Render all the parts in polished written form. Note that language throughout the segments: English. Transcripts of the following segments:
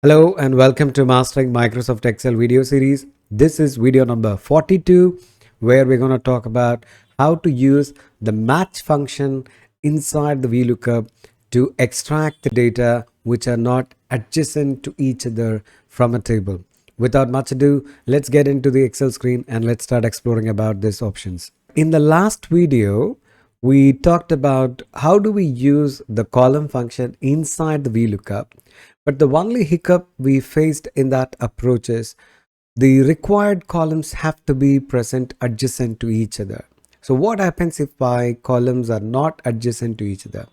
Hello and welcome to Mastering Microsoft Excel video series. This is video number 42 where we're going to talk about how to use the match function inside the VLOOKUP to extract the data which are not adjacent to each other from a table. Without much ado, let's get into the Excel screen and let's start exploring about these options. In the last video, we talked about how do we use the column function inside the VLOOKUP, but the only hiccup we faced in that approach is the required columns have to be present adjacent to each other. So what happens if my columns are not adjacent to each other?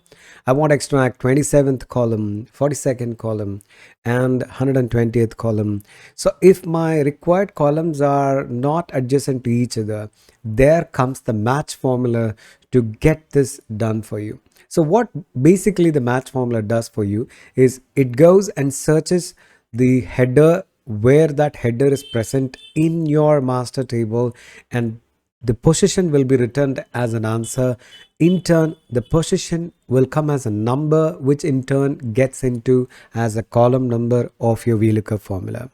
I want to extract 27th column, 42nd column, and 120th column. So if my required columns are not adjacent to each other, there comes the match formula to get this done for you. So what basically the match formula does for you is it goes and searches the header where that header is present in your master table, and the position will be returned as an answer. In turn, the position will come as a number, which in turn gets into as a column number of your VLOOKUP formula.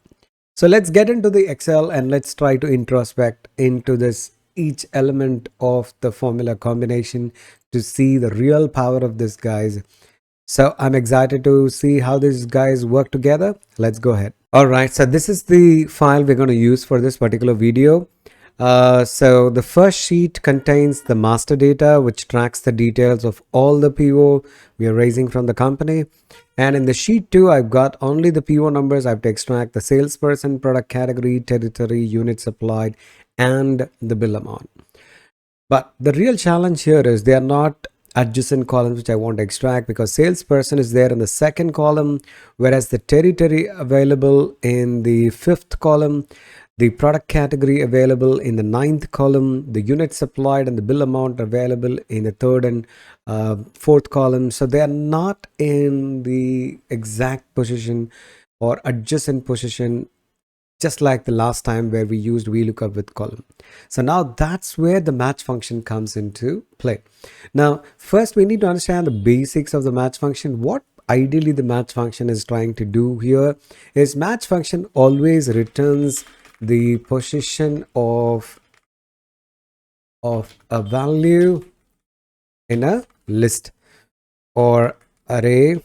So let's get into the Excel and let's try to introspect into this each element of the formula combination to see the real power of this, guys. So I'm excited to see how these guys work together. Let's go ahead. All right, so this is the file we're going to use for this particular video. So the first sheet contains the master data, which tracks the details of all the PO we are raising from the company. And in the sheet 2, I've got only the PO numbers. I have to extract the salesperson, product category, territory, unit supplied, and the bill amount. But the real challenge here is they are not adjacent columns which I want to extract, because salesperson is there in the second column, whereas the territory available in the fifth column, the product category available in the ninth column, the unit supplied and the bill amount available in the third and fourth column. So they are not in the exact position or adjacent position, just like the last time where we used VLOOKUP with column. So now that's where the match function comes into play. Now, first we need to understand the basics of the match function. What ideally the match function is trying to do here is match function always returns the position of a value in a list or array,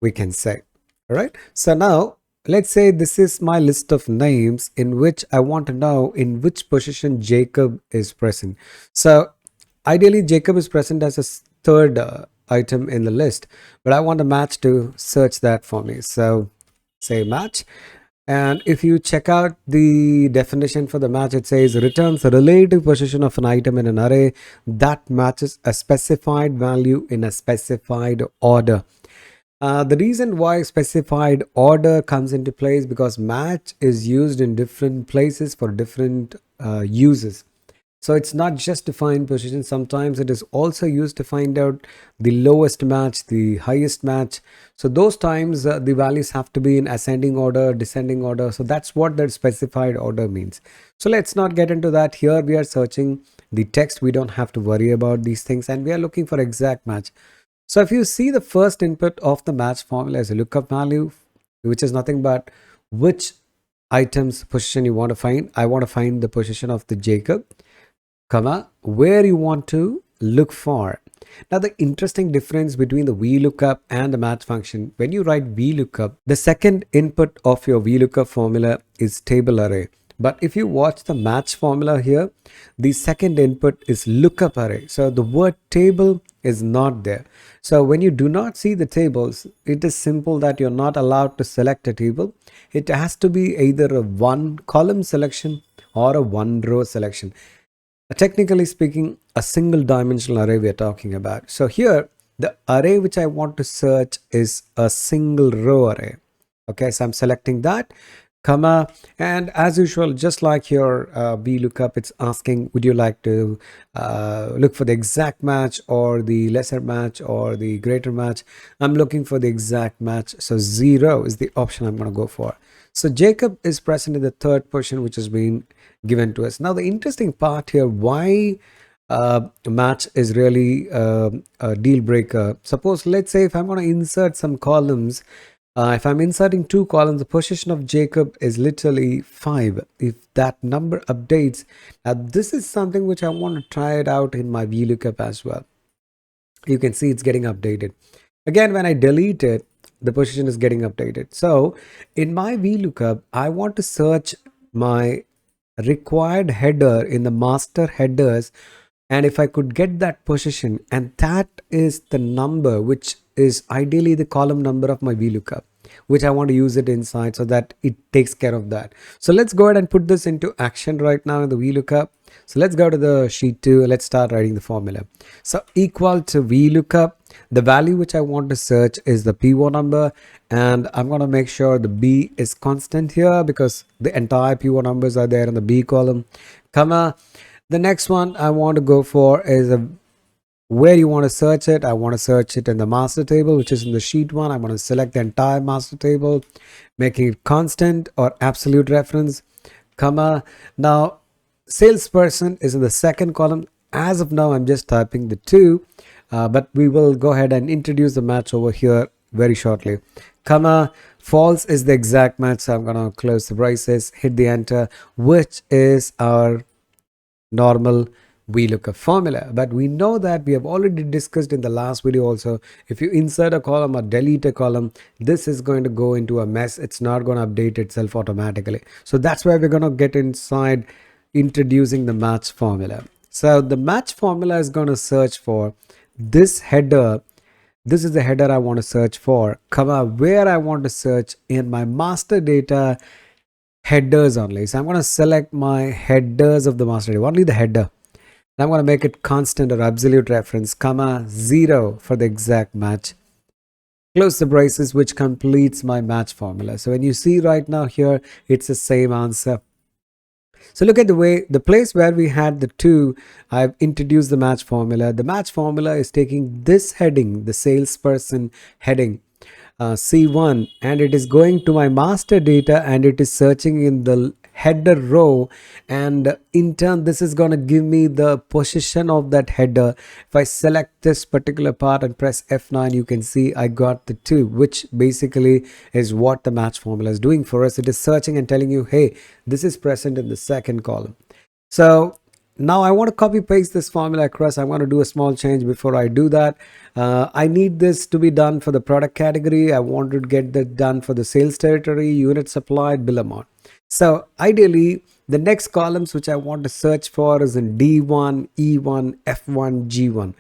we can say. All right. So now let's say this is my list of names in which I want to know in which position Jacob is present. So ideally Jacob is present as a third item in the list, but I want a match to search that for me. So say match. And if you check out the definition for the match, it says returns the relative position of an item in an array that matches a specified value in a specified order. The reason why specified order comes into place because match is used in different places for different uses. So it's not just to find position. Sometimes it is also used to find out the lowest match, the highest match. So those times the values have to be in ascending order, descending order. So that's what that specified order means. So let's not get into that. Here we are searching the text. We don't have to worry about these things, and we are looking for exact match. So if you see the first input of the match formula is a lookup value, which is nothing but which item's position you want to find. I want to find the position of the Jacob, comma, where you want to look for. Now the interesting difference between the VLOOKUP and the match function, when you write VLOOKUP, the second input of your VLOOKUP formula is table array. But if you watch the match formula here, the second input is lookup array. So the word table is not there. So when you do not see the tables, it is simple that you're not allowed to select a table. It has to be either a one column selection or a one row selection. Technically speaking, a single dimensional array we are talking about. So here, the array which I want to search is a single row array. Okay, so I'm selecting that, comma, and as usual, just like your VLOOKUP, it's asking, would you like to look for the exact match or the lesser match or the greater match? I'm looking for the exact match. So 0 is the option I'm going to go for. So Jacob is present in the third position, which has been given to us. Now the interesting part here, why match is really a deal breaker. Suppose, let's say if I'm going to insert some columns If I'm inserting two columns, the position of Jacob is literally 5. If that number updates, now this is something which I want to try it out in my VLOOKUP as well. You can see it's getting updated. Again, when I delete it, the position is getting updated. So in my VLOOKUP, I want to search my required header in the master headers, and if I could get that position, and that is the number which is ideally the column number of my VLOOKUP, which I want to use it inside so that it takes care of that. So let's go ahead and put this into action right now in the VLOOKUP. So let's go to the sheet 2. Let's start writing the formula. So equal to VLOOKUP, the value which I want to search is the pivot number, and I'm going to make sure the B is constant here because the entire pivot numbers are there in the B column, comma. The next one I want to go for is where you want to search it. I want to search it in the master table, which is in the sheet 1. I'm going to select the entire master table, making it constant or absolute reference, comma. Now salesperson is in the second column. As of now, I'm just typing the 2, but we will go ahead and introduce the match over here very shortly, comma. False is the exact match, so I'm going to close the braces, hit the enter, which is our normal VLOOKUP formula. But we know that we have already discussed in the last video also, if you insert a column or delete a column, this is going to go into a mess. It's not going to update itself automatically. So that's why we're going to get inside introducing the match formula. So the match formula is going to search for this header. This is the header I want to search for, comma, where I want to search in my master data headers only. So I'm going to select my headers of the master data, only the header. I'm going to make it constant or absolute reference, comma, 0 for the exact match. Close the braces, which completes my match formula. So when you see right now here, it's the same answer. So look at the place where we had the 2, I've introduced the match formula. The match formula is taking this heading, the salesperson heading, C1, and it is going to my master data, and it is searching in the header row, and in turn this is going to give me the position of that header. If I select this particular part and press F9, you can see I got the 2, which basically is what the match formula is doing for us. It is searching and telling you, hey, this is present in the second column. So now I want to copy paste this formula across. I'm going to do a small change before I do that. I need this to be done for the product category. I want to get that done for the sales territory, unit supplied, bill amount. So ideally, the next columns which I want to search for is in D1, E1, F1, G1,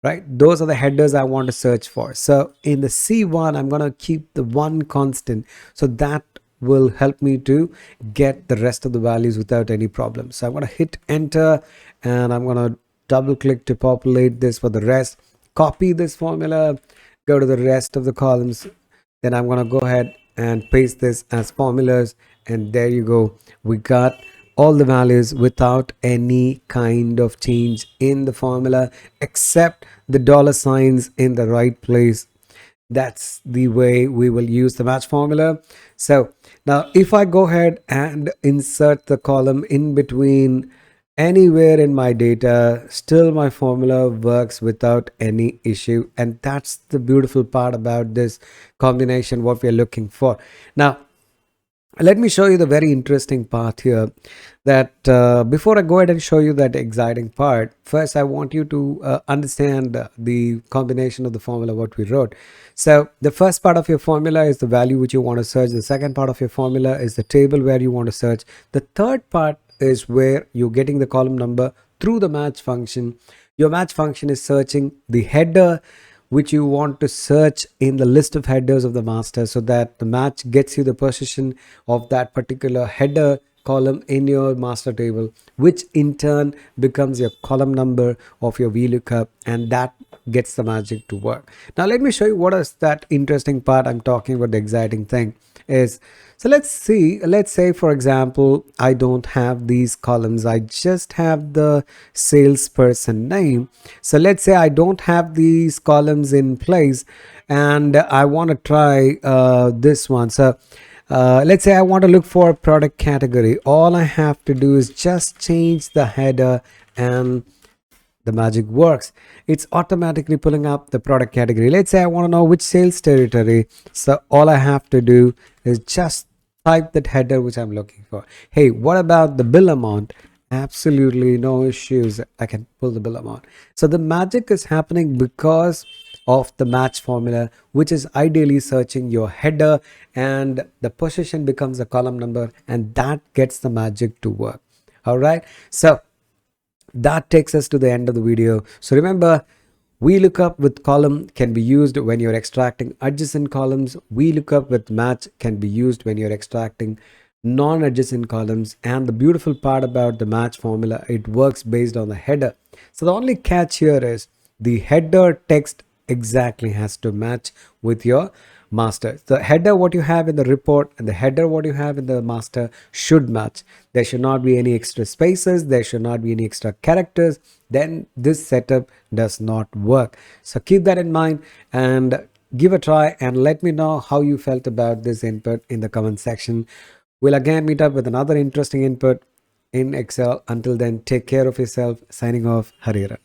right? Those are the headers I want to search for. So in the C1, I'm going to keep the 1 constant. So that will help me to get the rest of the values without any problem. So I'm going to hit enter, and I'm going to double click to populate this for the rest. Copy this formula, go to the rest of the columns. Then I'm going to go ahead and paste this as formulas, and there you go. We got all the values without any kind of change in the formula except the dollar signs in the right place. That's the way we will use the match formula. So now if I go ahead and insert the column in between anywhere in my data, still my formula works without any issue. And that's the beautiful part about this combination, what we're looking for. Now let me show you the very interesting part here, that before I go ahead and show you that exciting part, first I want you to understand the combination of the formula what we wrote. So the first part of your formula is the value which you want to search. The second part of your formula is the table where you want to search. The third part is where you're getting the column number through the match function. Your match function is searching the header which you want to search in the list of headers of the master, so that the match gets you the position of that particular header column in your master table, which in turn becomes your column number of your VLOOKUP, and that gets the magic to work. Now let me show you what is that interesting part I'm talking about. The exciting thing is, so let's say for example, I don't have these columns, I just have the salesperson name. So let's say I don't have these columns in place, and I want to try this one. So let's say I want to look for a product category. All I have to do is just change the header and the magic works. It's automatically pulling up the product category. Let's say I want to know which sales territory. So all I have to do is just type that header which I'm looking for. Hey, what about the bill amount? Absolutely no issues. I can pull the bill amount. So the magic is happening because of the match formula, which is ideally searching your header, and the position becomes a column number, and that gets the magic to work. All right. So that takes us to the end of the video. So remember, VLOOKUP with column can be used when you're extracting adjacent columns. VLOOKUP with match can be used when you're extracting non-adjacent columns. And the beautiful part about the match formula, it works based on the header. So the only catch here is the header text exactly has to match with your master. The header what you have in the report and the header what you have in the master should match. There should not be any extra spaces, there should not be any extra characters. Then this setup does not work. So keep that in mind and give a try, and let me know how you felt about this input in the comment section. We'll again meet up with another interesting input in Excel. Until then, take care of yourself. Signing off, Harira.